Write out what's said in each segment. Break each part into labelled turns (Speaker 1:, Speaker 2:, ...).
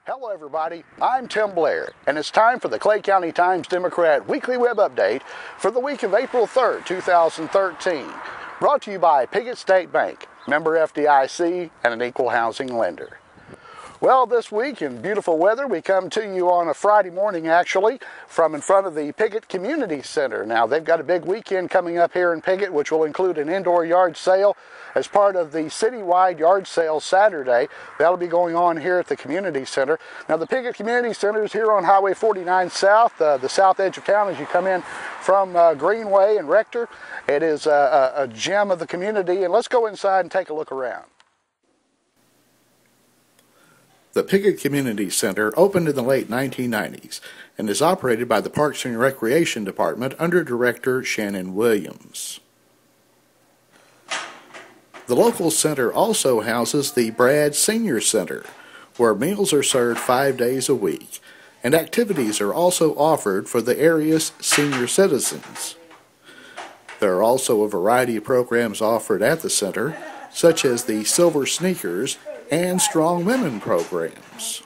Speaker 1: Hello everybody, I'm Tim Blair, and it's time for the Clay County Times-Democrat Weekly Web Update for the week of April 3rd, 2013. Brought to you by Piggott State Bank, member FDIC, and an equal housing lender. Well, this week in beautiful weather, we come to you on a Friday morning, actually, from in front of the Piggott Community Center. Now, they've got a big weekend coming up here in Piggott, which will include an indoor yard sale as part of the citywide yard sale Saturday. That'll be going on here at the Community Center. Now, the Piggott Community Center is here on Highway 49 South, the south edge of town as you come in from Greenway and Rector. It is a gem of the community, and let's go inside and take a look around.
Speaker 2: The Piggott Community Center opened in the late 1990s and is operated by the Parks and Recreation Department under Director Shannon Williams. The local center also houses the Brad Senior Center, where meals are served 5 days a week, and activities are also offered for the area's senior citizens. There are also a variety of programs offered at the center, such as the Silver Sneakers and Strong Women programs.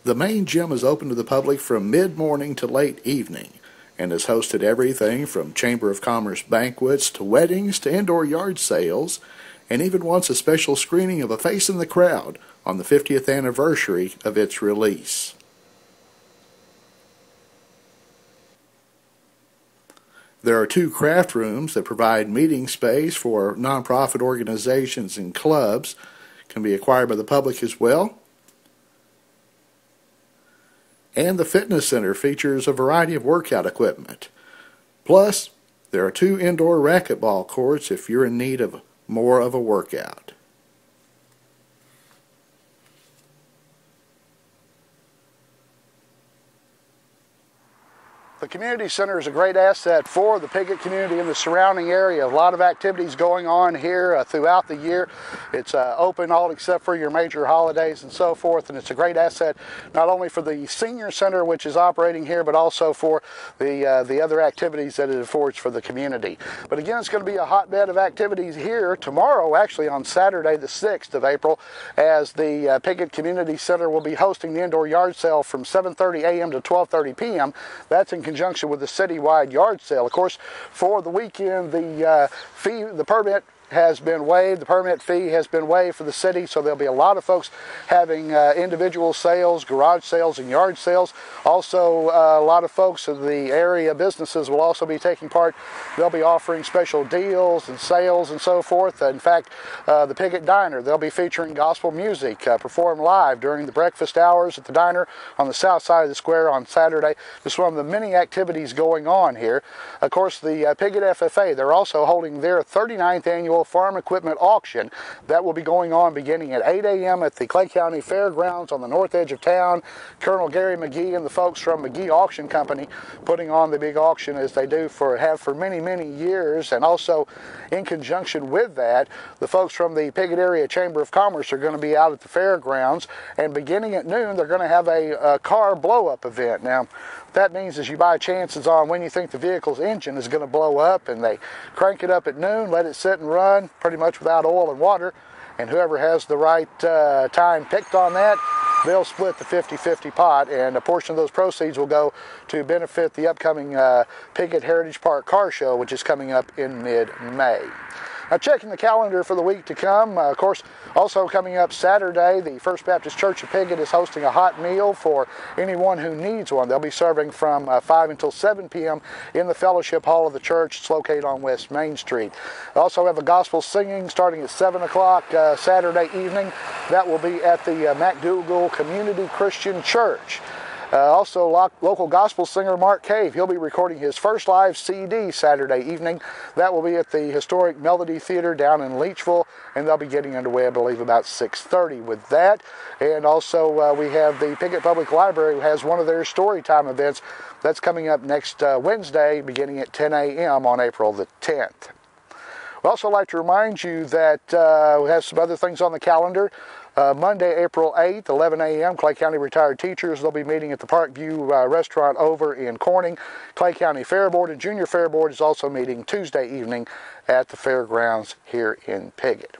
Speaker 2: The main gym is open to the public from mid-morning to late evening and has hosted everything from Chamber of Commerce banquets to weddings to indoor yard sales, and even once a special screening of A Face in the Crowd on the 50th anniversary of its release. There are 2 craft rooms that provide meeting space for nonprofit organizations and clubs. Can be acquired by the public as well. And the fitness center features a variety of workout equipment. Plus, there are 2 indoor racquetball courts if you're in need of more of a workout.
Speaker 1: The community center is a great asset for the Piggott community and the surrounding area. A lot of activities going on here throughout the year. It's open all except for your major holidays and so forth, and it's a great asset not only for the senior center, which is operating here, but also for the other activities that it affords for the community. But again, it's going to be a hotbed of activities here tomorrow, actually on Saturday the 6th of April, as the Piggott Community Center will be hosting the indoor yard sale from 7:30 a.m. to 12:30 p.m. That's in conjunction with the citywide yard sale. Of course, for the weekend, the permit has been waived. The permit fee has been waived for the city, so there'll be a lot of folks having individual sales, garage sales, and yard sales. Also, a lot of folks in the area businesses will also be taking part. They'll be offering special deals and sales and so forth. In fact, the Piggott Diner, they'll be featuring gospel music performed live during the breakfast hours at the diner on the south side of the square on Saturday. This is one of the many activities going on here. Of course, the Piggott FFA, they're also holding their 39th annual farm equipment auction. That will be going on beginning at 8 a.m. at the Clay County Fairgrounds on the north edge of town. Colonel Gary McGee and the folks from McGee Auction Company putting on the big auction as they have for many, many years. And also in conjunction with that, the folks from the Piggott Area Chamber of Commerce are going to be out at the fairgrounds, and beginning at noon they're going to have a car blow-up event. Now, that means is you buy chances on when you think the vehicle's engine is going to blow up, and they crank it up at noon, let it sit and run pretty much without oil and water, and whoever has the right time picked on that, they'll split the 50-50 pot, and a portion of those proceeds will go to benefit the upcoming Piggott Heritage Park Car Show, which is coming up in mid-May. Now, checking the calendar for the week to come, of course, also coming up Saturday, the First Baptist Church of Piggott is hosting a hot meal for anyone who needs one. They'll be serving from 5 until 7 p.m. in the Fellowship Hall of the church. It's located on West Main Street. They also have a gospel singing starting at 7 o'clock Saturday evening. That will be at the McDougal Community Christian Church. Also, local gospel singer Mark Cave, he'll be recording his first live CD Saturday evening. That will be at the historic Melody Theater down in Leachville, and they'll be getting underway, I believe, about 6:30 with that. And also, we have the Piggott Public Library, who has one of their story time events. That's coming up next Wednesday, beginning at 10 a.m. on April the 10th. We'd also like to remind you that we have some other things on the calendar. Monday, April 8th, 11 a.m., Clay County retired teachers. They'll be meeting at the Parkview restaurant over in Corning. Clay County Fair Board and Junior Fair Board is also meeting Tuesday evening at the fairgrounds here in Piggott.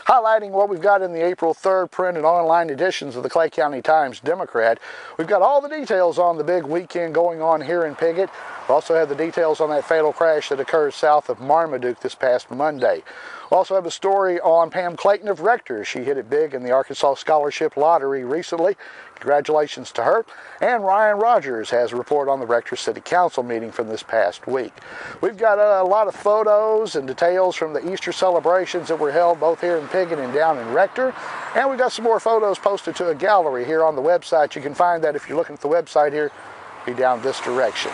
Speaker 1: Highlighting what we've got in the April 3rd print and online editions of the Clay County Times-Democrat. We've got all the details on the big weekend going on here in Piggott. We also have the details on that fatal crash that occurred south of Marmaduke this past Monday. We also have a story on Pam Clayton of Rector. She hit it big in the Arkansas Scholarship Lottery recently. Congratulations to her. And Ryan Rogers has a report on the Rector City Council meeting from this past week. We've got a lot of photos and details from the Easter celebrations that were held both here in Piggott and down in Rector. And we've got some more photos posted to a gallery here on the website. You can find that if you're looking at the website here, be down this direction.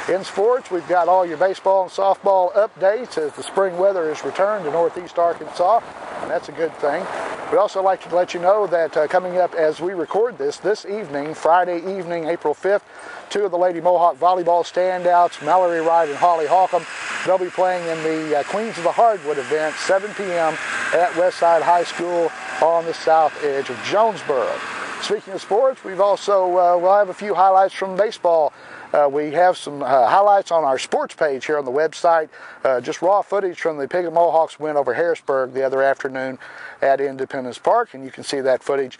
Speaker 1: In sports, we've got all your baseball and softball updates as the spring weather has returned to northeast Arkansas, and that's a good thing. We'd also like to let you know that coming up as we record this evening, Friday evening, April 5th, two of the Lady Mohawk volleyball standouts, Mallory Wright and Holly Hawcom, they'll be playing in the Queens of the Hardwood event, 7 p.m. at Westside High School on the south edge of Jonesboro. Speaking of sports, we've also we'll have a few highlights from baseball. We have some highlights on our sports page here on the website. Just raw footage from the Piggott Mohawks win over Harrisburg the other afternoon at Independence Park, and you can see that footage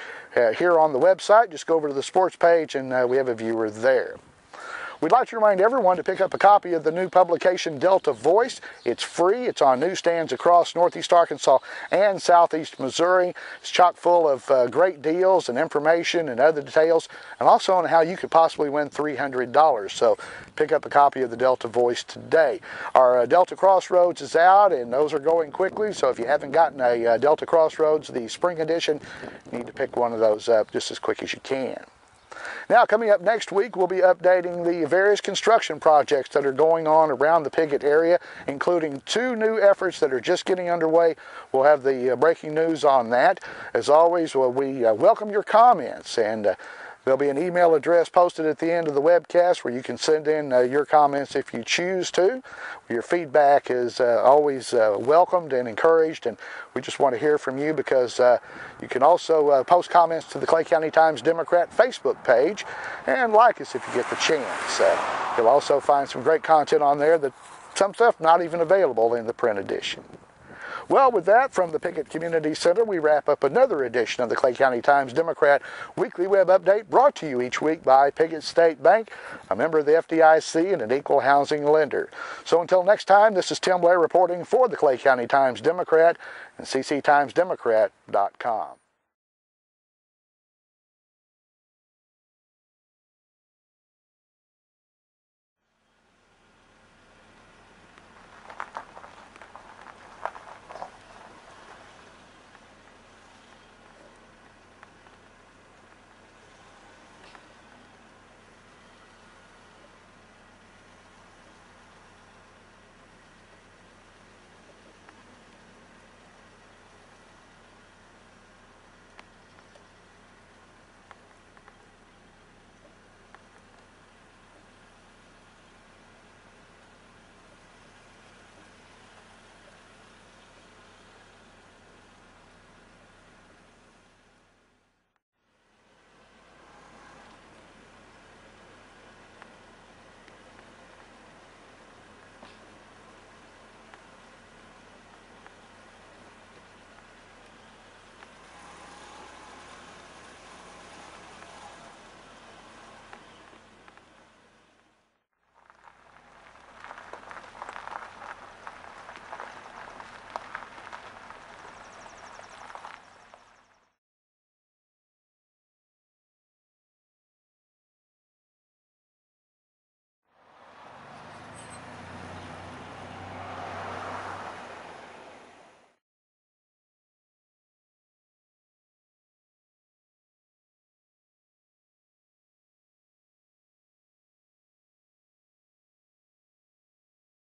Speaker 1: here on the website. Just go over to the sports page, and we have a viewer there. We'd like to remind everyone to pick up a copy of the new publication, Delta Voice. It's free. It's on newsstands across northeast Arkansas and southeast Missouri. It's chock full of great deals and information and other details, and also on how you could possibly win $300. So pick up a copy of the Delta Voice today. Our Delta Crossroads is out, and those are going quickly. So if you haven't gotten a Delta Crossroads, the spring edition, you need to pick one of those up just as quick as you can. Now, coming up next week, we'll be updating the various construction projects that are going on around the Piggott area, including 2 new efforts that are just getting underway. We'll have the breaking news on that. As always, we welcome your comments, and there'll be an email address posted at the end of the webcast where you can send in your comments if you choose to. Your feedback is always welcomed and encouraged, and we just want to hear from you because you can also post comments to the Clay County Times-Democrat Facebook page and like us if you get the chance. You'll also find some great content on there, that some stuff not even available in the print edition. Well, with that, from the Piggott Community Center, we wrap up another edition of the Clay County Times-Democrat Weekly Web Update, brought to you each week by Piggott State Bank, a member of the FDIC and an equal housing lender. So until next time, this is Tim Blair reporting for the Clay County Times-Democrat and cctimesdemocrat.com.